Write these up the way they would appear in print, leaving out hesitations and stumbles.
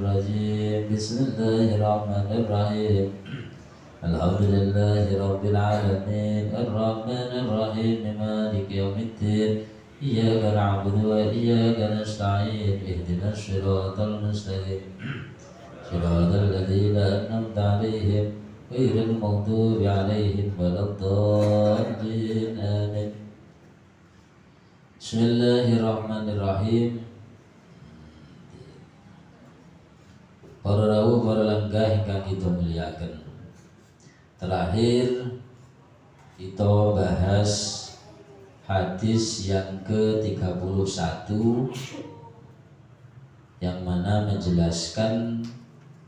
الرجيم بسم الله الرحمن الرحيم الحمد لله رب العالمين الرحمن الرحيم مالك يوم الدين إياك نعبد وإياك نستعين اهدنا الصراط المستقيم صراط الذين أنعمت عليهم غير المغضوب عليهم ولا الضالين آمين. Bismillahirrahmanirrahim. Para rawuh para langgah ingkang kita muliaken. Terakhir kita bahas hadis yang ke-31 yang mana menjelaskan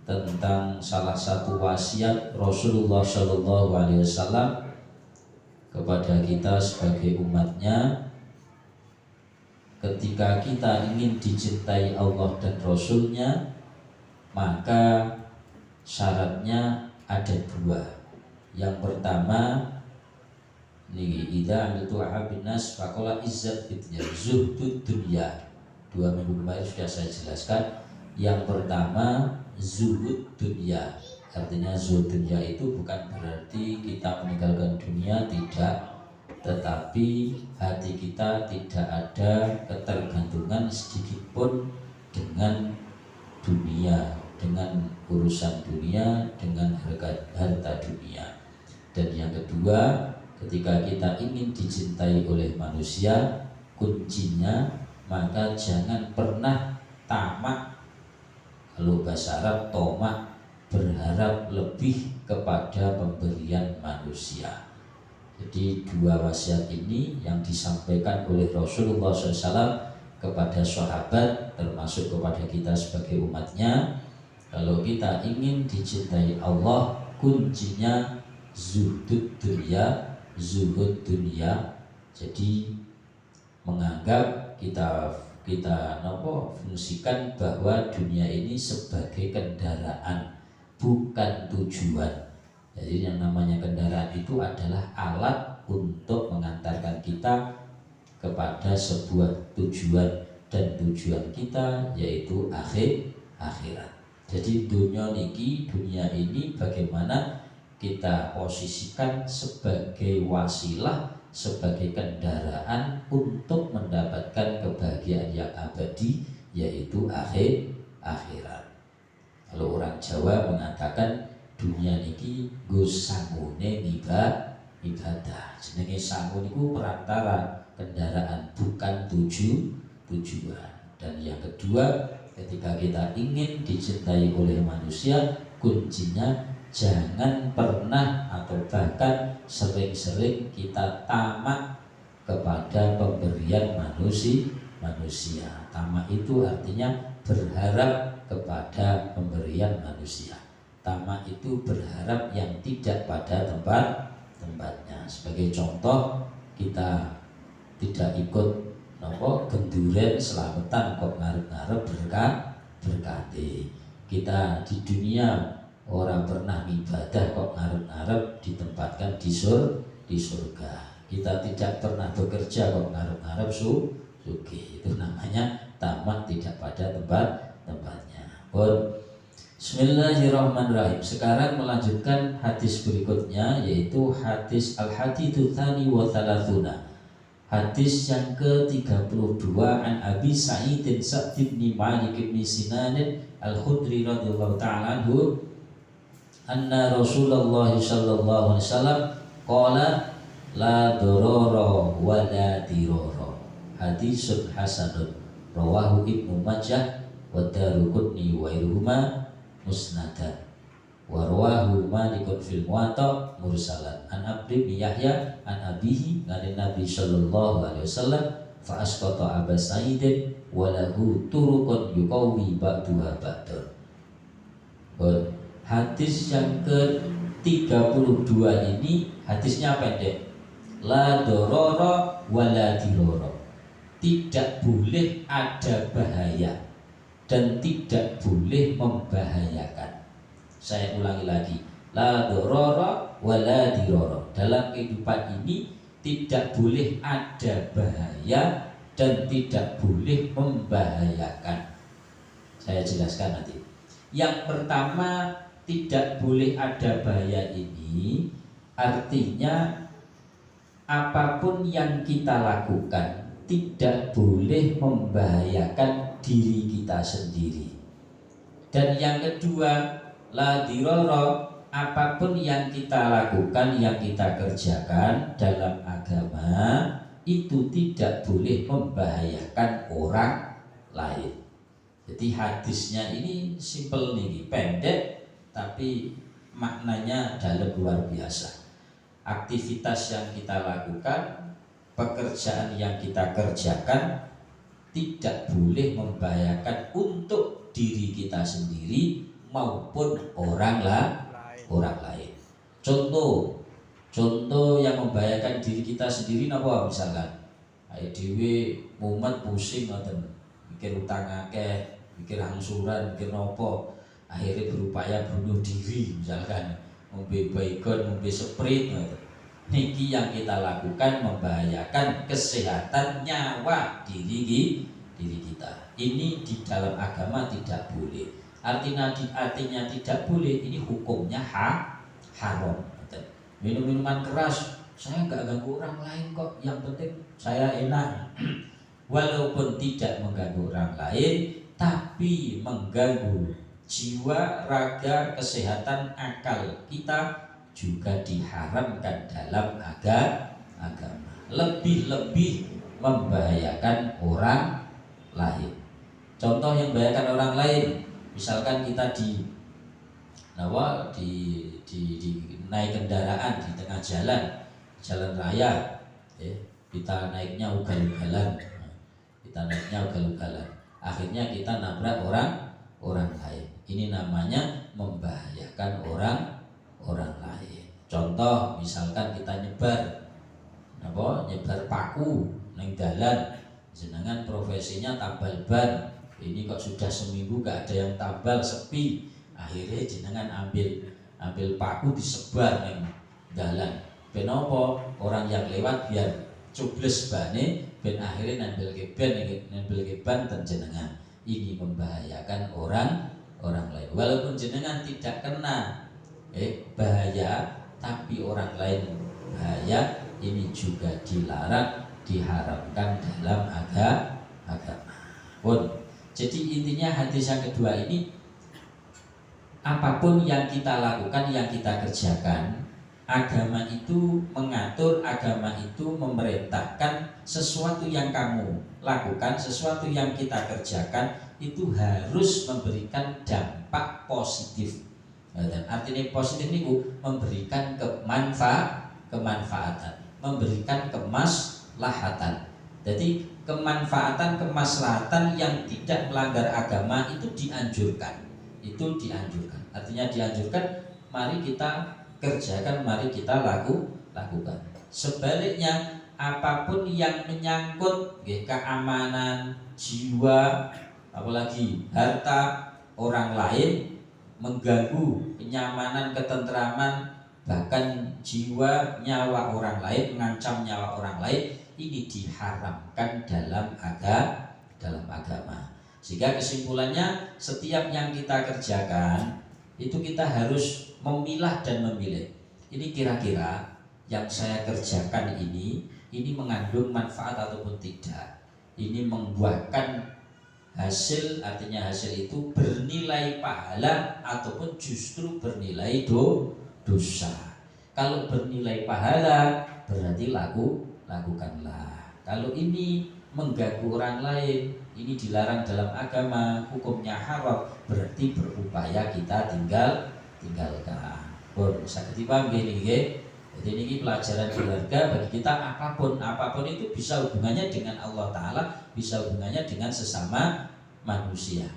tentang salah satu wasiat Rasulullah SAW kepada kita sebagai umatnya. Ketika kita ingin dicintai Allah dan Rasulnya, maka syaratnya ada dua. Yang pertama, idza amitu ahabin nas faqala izzat fitnya zuhdud dunya. 2 minggu kemarin sudah saya jelaskan. Yang pertama, zuhud dunya. Artinya zuhud dunya itu bukan berarti kita meninggalkan dunia, tidak. Tetapi hati kita tidak ada ketergantungan sedikit pun dengan dunia, dengan urusan dunia, dengan harta dunia. Dan yang kedua, ketika kita ingin dicintai oleh manusia, kuncinya maka jangan pernah tamak. Kalau bahasa Arab tomak, berharap lebih kepada pemberian manusia. Jadi dua wasiat ini yang disampaikan oleh Rasulullah SAW kepada sahabat, termasuk kepada kita sebagai umatnya. Kalau kita ingin dicintai Allah, kuncinya zuhud dunia, zuhud dunia. Jadi menganggap kita fungsikan bahwa dunia ini sebagai kendaraan, bukan tujuan. Jadi yang namanya kendaraan itu adalah alat untuk mengantarkan kita kepada sebuah tujuan, dan tujuan kita yaitu akhirat. Jadi dunia ini bagaimana kita posisikan sebagai wasilah, sebagai kendaraan untuk mendapatkan kebahagiaan yang abadi, yaitu akhirat. Kalau orang Jawa mengatakan dunia niki nggo sangune ibadah. Jenenge sangu niku perantara, kendaraan, bukan tujuan. Dan yang kedua, ketika kita ingin dicintai oleh manusia, kuncinya jangan pernah atau bahkan sering-sering kita tamak kepada pemberian manusia. Tamak itu artinya berharap kepada pemberian manusia. Tamak itu berharap yang tidak pada tempatnya. Sebagai contoh, kita tidak ikut genduren selamatan kok ngarep-ngarep berkati. Kita di dunia orang pernah ibadah kok ngarep-ngarep ditempatkan di surga. Kita tidak pernah bekerja kok ngarep-ngarep sugih. Itu namanya tamak tidak pada tempatnya. Bismillahirrahmanirrahim. Sekarang melanjutkan hadis berikutnya, yaitu hadis al-haditsu tsani wa thalathuna. Hadis yang ke-32 an Abi Sa'id Sa'd bin Malik bin Sinan al-Khudri radhiyallahu ta'ala anhu anna Rasulullah sallallahu alaihi wasallam qala la darara wa la dirara. Hadisun hasanun rawahu Ibnu Majah wa Daruqutni wa irhuma musnadan wa rawahu Malikun fil Muwatta mursalan an Abdi bin Yahya an abihi dari Nabi sallallahu alaihi wasallam fa asqata Aba Sa'id wa lahu turuqun yuqawi ba'duha ba'dun. Hadis yang ke-32 ini hadisnya pendek. La dororo wa la diroro. Tidak boleh ada bahaya dan tidak boleh membahayakan. Saya ulangi lagi. La dororo wa la diroro. Dalam kehidupan ini tidak boleh ada bahaya dan tidak boleh membahayakan. Saya jelaskan nanti. Yang pertama, tidak boleh ada bahaya ini artinya apapun yang kita lakukan tidak boleh membahayakan diri kita sendiri. Dan yang kedua, la diroro, apapun yang kita lakukan, yang kita kerjakan dalam agama itu tidak boleh membahayakan orang lain. Jadi hadisnya ini simple nih, pendek tapi maknanya dalam luar biasa. Aktivitas yang kita lakukan, pekerjaan yang kita kerjakan tidak boleh membahayakan untuk diri kita sendiri maupun orang lain. Contoh yang membahayakan diri kita sendiri napa misalkan ae dhewe mumet pusing ngoten, mikir utang akeh, mikir angsuran, mikir nopo, akhirnya berupaya bunuh diri misalkan, ngombe baygon, ngombe sprite ngoten. Niki yang kita lakukan membahayakan kesehatan nyawa diri kita. Ini di dalam agama tidak boleh. Artinya tidak boleh, ini hukumnya haram. Minum-minuman keras, saya nggak ganggu orang lain kok, yang penting saya enak. Walaupun tidak mengganggu orang lain, tapi mengganggu jiwa, raga, kesehatan, akal kita juga diharamkan dalam agama. Lebih-lebih membahayakan orang lain. Contoh yang membahayakan orang lain, misalkan kita di naik kendaraan di tengah jalan raya, kita naiknya ugal-ugalan, akhirnya kita nabrak orang lain. Ini namanya membahayakan orang lain. Contoh misalkan kita nyebar paku neng dalan, jenengan profesinya tambal ban, ini kok sudah seminggu gak ada yang tambal, sepi, akhirnya jenengan ambil paku disebar neng dalan, ben apa orang yang lewat biar cubles bane, ben akhirnya nempel ke ban dan jenengan. Ini membahayakan orang lain. Walaupun jenengan tidak kena bahaya, tapi orang lain bahaya, ini juga dilarang, diharamkan dalam agama. Jadi intinya hadis yang kedua ini, apapun yang kita lakukan, yang kita kerjakan, agama itu mengatur, agama itu memerintahkan sesuatu yang kamu lakukan, sesuatu yang kita kerjakan itu harus memberikan dampak positif. Dan artinya positif ini memberikan kemanfaatan, memberikan kemaslahatan. Jadi kemanfaatan, kemaslahatan yang tidak melanggar agama itu dianjurkan. Artinya dianjurkan, mari kita kerjakan, mari kita lakukan. Sebaliknya, apapun yang menyangkut keamanan jiwa, apalagi harta orang lain, mengganggu kenyamanan, ketentraman, bahkan jiwa, nyawa orang lain, mengancam nyawa orang lain, ini diharamkan dalam agama. Sehingga kesimpulannya, setiap yang kita kerjakan itu kita harus memilah dan memilih. Ini kira-kira yang saya kerjakan ini mengandung manfaat ataupun tidak. Ini membuahkan hasil, artinya hasil itu bernilai pahala ataupun justru bernilai dosa. Kalau bernilai pahala berarti lakukanlah. Kalau ini mengganggu orang lain, ini dilarang dalam agama, hukumnya haram, berarti berupaya kita tinggalkan. Saged dipahami nggih. Jadi ini pelajaran berharga bagi kita. Apapun itu bisa hubungannya dengan Allah Ta'ala, bisa hubungannya dengan sesama manusia.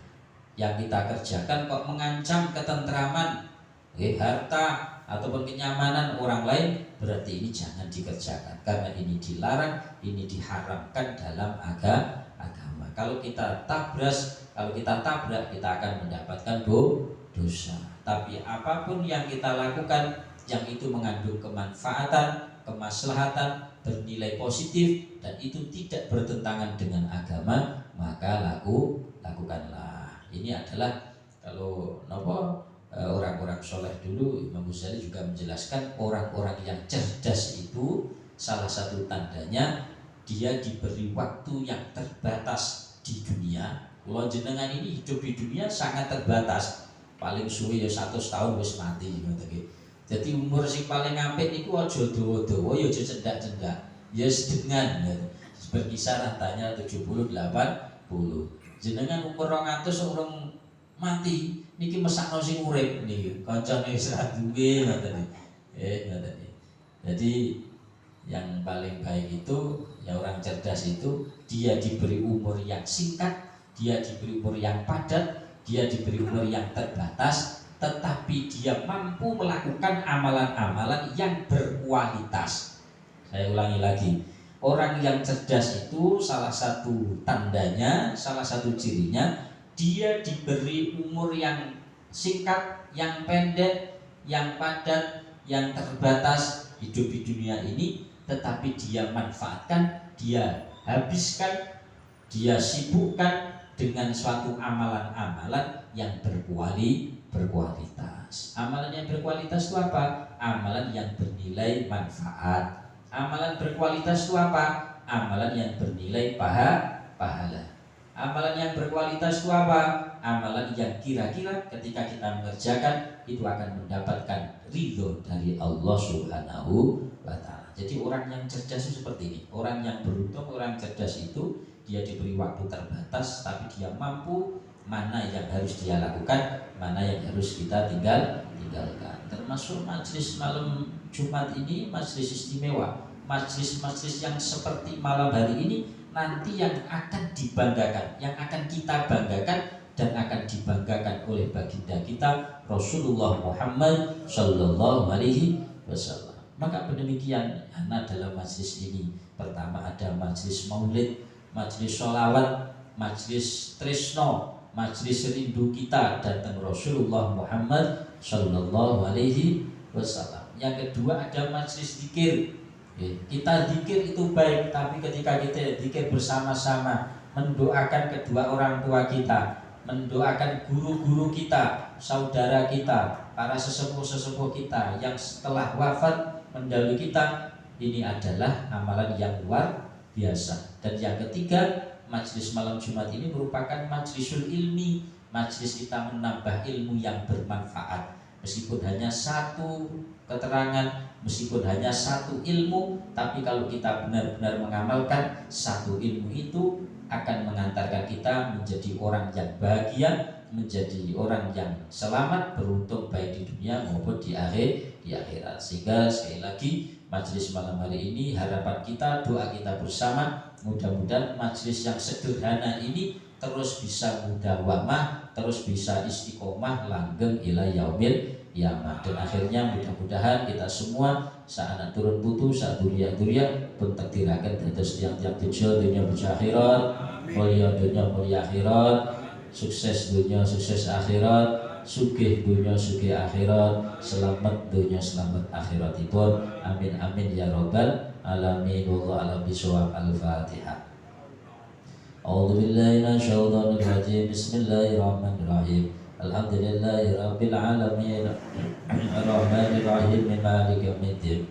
Yang kita kerjakan kok mengancam ketentraman, harta ataupun kenyamanan orang lain, berarti ini jangan dikerjakan, karena ini dilarang, ini diharamkan dalam agama. Kalau kita tabrak, kita akan mendapatkan dosa. Tapi apapun yang kita lakukan yang itu mengandung kemanfaatan, kemaslahatan, bernilai positif, dan itu tidak bertentangan dengan agama, maka lakukanlah. Ini adalah Kalau orang-orang soleh dulu, Imam Ghazali juga menjelaskan orang-orang yang cerdas itu salah satu tandanya dia diberi waktu yang terbatas di dunia. Kalau jenengan ini hidup di dunia sangat terbatas, paling suwe ya 100 tahun wis mati. Jadi umur sing paling apik niku aja dawa-dawa, ya aja cendak-cendak, ya sedengan gitu. Berkisar antara 70 80. Jenengan umur 200 urung mati niki mesakno sing urip niki kancane wis ra duwe ngoten iki. Jadi yang paling baik itu ya orang cerdas itu dia diberi umur yang singkat, dia diberi umur yang padat, dia diberi umur yang terbatas, tetapi dia mampu melakukan amalan-amalan yang berkualitas. Saya ulangi lagi, orang yang cerdas itu salah satu tandanya, salah satu cirinya, dia diberi umur yang singkat, yang pendek, yang padat, yang terbatas hidup di dunia ini, tetapi dia manfaatkan, dia habiskan, dia sibukkan dengan suatu amalan-amalan yang berkualitas. Amalan yang berkualitas itu apa? Amalan yang bernilai manfaat. Amalan berkualitas itu apa? Amalan yang bernilai pahala. Amalan yang berkualitas itu apa? Amalan yang kira-kira ketika kita mengerjakan itu akan mendapatkan ridho dari Allah Subhanahu wa Ta'ala. Jadi orang yang cerdas itu seperti ini. Orang yang beruntung, orang cerdas itu dia diberi waktu terbatas, tapi dia mampu mana yang harus dia lakukan, mana yang harus kita tinggalkan. Termasuk majelis malam Jumat ini majelis istimewa. Majelis-majelis yang seperti malam hari ini nanti yang akan dibanggakan, yang akan kita banggakan dan akan dibanggakan oleh baginda kita Rasulullah Muhammad Sallallahu Alaihi Wasallam. Maka demikian anak dalam majelis ini, pertama ada majelis maulid, majelis sholawat, majelis tresno, majelis rindu kita datang Rasulullah Muhammad Sallallahu Alaihi Wasallam. Yang kedua ada majelis zikir. Kita zikir itu baik, tapi ketika kita zikir bersama-sama, mendoakan kedua orang tua kita, mendoakan guru-guru kita, saudara kita, para sesepuh-sesepuh kita yang setelah wafat mendahului kita, ini adalah amalan yang luar biasa. Dan yang ketiga, majelis malam Jumat ini merupakan majlisul ilmi, majelis kita menambah ilmu yang bermanfaat. Meskipun hanya satu keterangan, meskipun hanya satu ilmu, tapi kalau kita benar-benar mengamalkan satu ilmu itu akan mengantarkan kita menjadi orang yang bahagia, menjadi orang yang selamat, beruntung baik di dunia maupun di akhirat. Sehingga sekali lagi majelis malam hari ini harapan kita, doa kita bersama, mudah-mudahan majelis yang sederhana ini terus bisa mudawamah, terus bisa istiqomah langgeng ila yaumil qiyamah. Dan akhirnya mudah-mudahan kita semua saat turun putu, saat durian pun takdirakan dados tiang-tiang tujuh dunia puja akhirat, mulia dunia mulia akhirat, sukses dunia sukses akhirat, sugih dunia sugih akhirat, selamat dunia selamat akhiratipun. Amin amin ya rabbal alamin. Wallahu a'lam bishawab. Al-Fatihah. A'udzu billahi minasyaitonir rajim. Bismillahirrahmanirrahim. Alhamdulillahi rabbil alamin. Arrahmanir rahim. Maliki yaumiddin.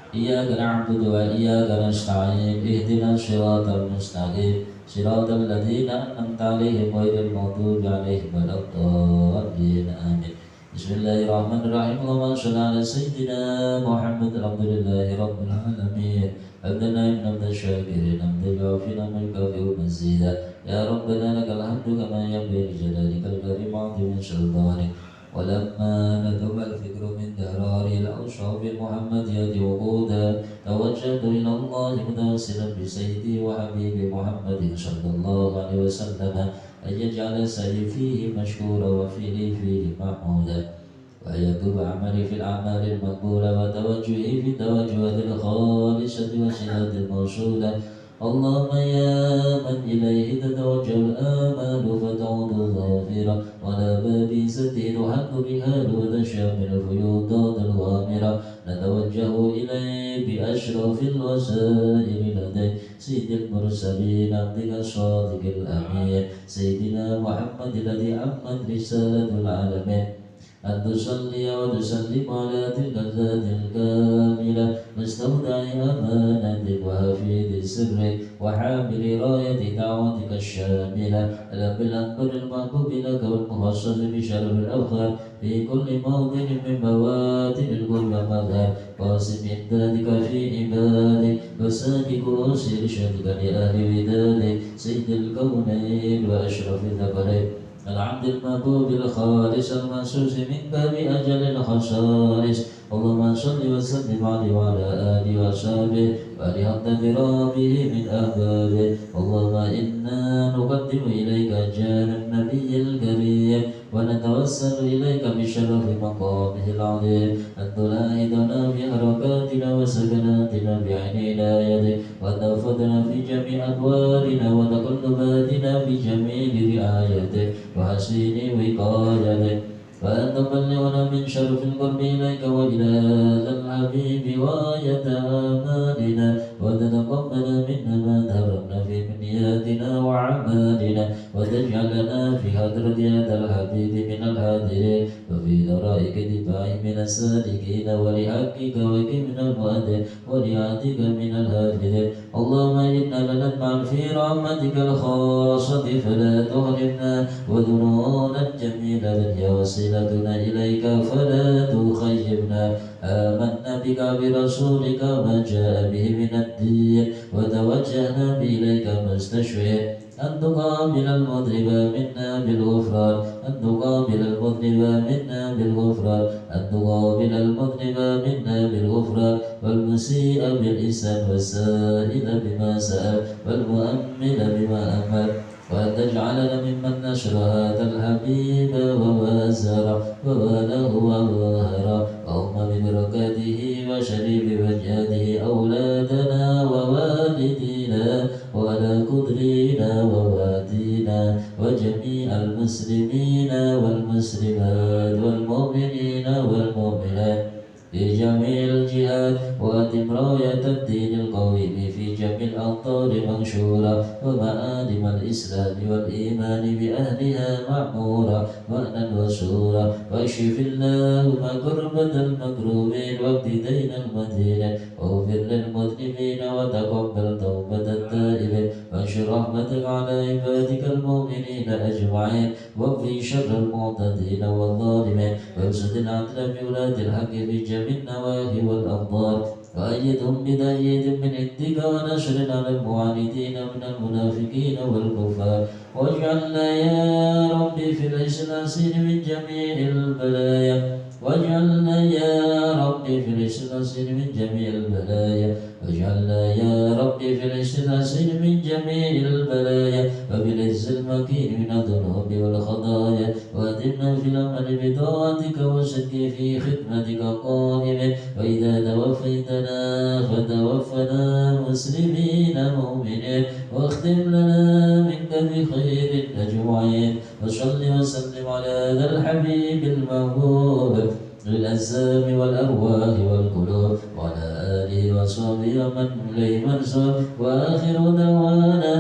Iyyaka na'budu wa iyyaka nasta'in. Ihdinas shiratal mustaqim. Shiratal ladzina an'amta 'alaihim ghairil maghdubi 'alaihim waladdallin. Amin. Bismillahirrahmanirrahim. Allahumma shalli ala sayyidina Muhammad. Alhamdulillahi rabbil alamin. Abdana inna syakirin hamdan wafina milkafi mazida. Ya Rabbana lakal hamdu kama yanbaghi li jalalika al-karim 'azimi sultanik. Walamma nadhaba al-fikru min darari al-awshaf Muhammadiyati wuquda, tawajjahtu ila Allah mutawasilan bi sayyidi wa habibi Muhammadin sallallahu alaihi wasallam an yaj'ala sayyi fihi mashkura wa fihi mahmuda. ويكتب عملي في الأعمال المقبولة وتوجهي في التوجهات الخالصة والصلات الموصولة. اللهم يا من إليه تتوجه الآمال فتعود ظافرة ولا باب ستين حق بها وتشام من الفيوضات الغامرة نتوجه إليه بأشرف الوسائل لدي سيد المرسلين عبدك الصادق الأمين سيدنا محمد الذي عمت رسالة العالمين أن تصلي وتسلم على تلك الذات الكاملة مستودع أمانتك وحفيظ سرك وحامل راية دعوتك الشاملة ألم بالأنبر المحبوب لك والمخصص بشرف الأوخر في كل موطن من مواتن القرب مظهر قاسم إمدادك في عبادك وسابق وسير شهدك لأهل ودادك سيد الكونين وأشرف الثقلين العبد المحبوب الخالص المنصوص من باب أجل الخصائص اللهم صل وسلم عليه وعلى آله وصحبه ولحق برامه من أحبابه اللهم إنا نقدم إليك جاه النبي الكريم ونتوسل إليك بشرف مقامه العظيم أن تلاحظنا في حركاتنا وسكناتنا بعين عنايتك وتحفظنا في جميع أدوارنا وتقلباتنا بجميل رعايتك وحسين وقايتك وأن تبلغنا من شرف القرب إليك وإلى هذا الحبيب غاية آمالنا وتتقبل منا ما ذهبنا في منياتنا وأعمالنا وتجعلنا في حضرة هذا الحبيب من الحاضرين وفي ذرائك دفاع من السالكين ولحقك وكمن المؤدين ولعاتك من الهافذين اللهم إنا لنطمع في رحمتك الخاصة فلا تحرمنا وذنوبنا الجميلة هي وسيلتنا إليك فلا تخيبنا آمنا بك برسولك ما جاء به من الدين وتوجهنا إليك مستشفعين أن تقابل المذنب منا بالغفران أن تقابل المذنب منا بالغفران أن تقابل المذنب منا بالغفران والمسيء بالإحسان والسائل بما سأل والمؤمل بما أمل وأن تجعلنا ممن نشر هذا الحبيب ووازر وواله وظاهر اللهم ببركاته وشريف وجهاته أولادنا ووالدينا وعلى قدرنا ووادينا وجميع المسلمين والمسلمات والمؤمنين والمؤمنات في جميع الجهات وأتم راية الدين القويم في جميع الأمطار منشورة ومآدم الإسلام والإيمان بأهلها معمورة مأنا وسورة واشف اللهم كربة المكروبين واقض دين المدينين واغفر للمذنبين وتقبل توبة التائبين وانشر رحمتك على عبادك المؤمنين أجمعين واقضي شر المعتدين والظالمين وابسط العدل بولاة الحق في جميع النواهي والأقدار وأيدهم بتأييد من عندك ونشر على المعاندين من المنافقين والكفار واجعلنا يا ربي في الإسلاسين من جميع البلايا واجعلنا يا ربي في الإسلاسين من جميع البلايا واجعلنا يا ربي في الإسلاسين من جميع البلايا وبالعز المكين من الذنوب والخطايا وأدمنا في الأمل بطاعتك وصدق في خدمتك قائمين وإذا توفيتنا فتوفنا مسلمين مؤمنين واختم لنا منك بخير أجمعين وصل وسلم على هذا الحبيب المحبوب للأجسام والأرواح والقلوب وعلى آله وصحبه ومن إليه منسوب وآخر دعوانا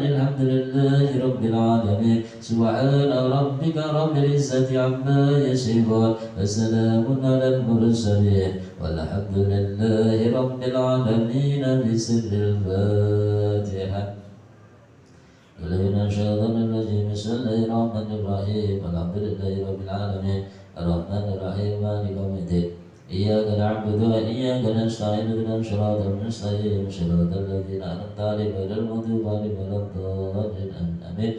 الحمد لله رب العالمين سبحان ربك رب العزة عما يصفون وسلام على المرسلين والحمد لله رب العالمين بسر الفاتحة إلينا شيطان الرجيم بسم الله الرحمن الرحيم الحمد لله رب العالمين الرحمن الرحيم مالك يوم الدين إياك نعبد وإياك نستعين اهدنا الصراط المستقيم صراط الذين أنعمت عليهم غير المغضوب عليهم ولا الضالين آمين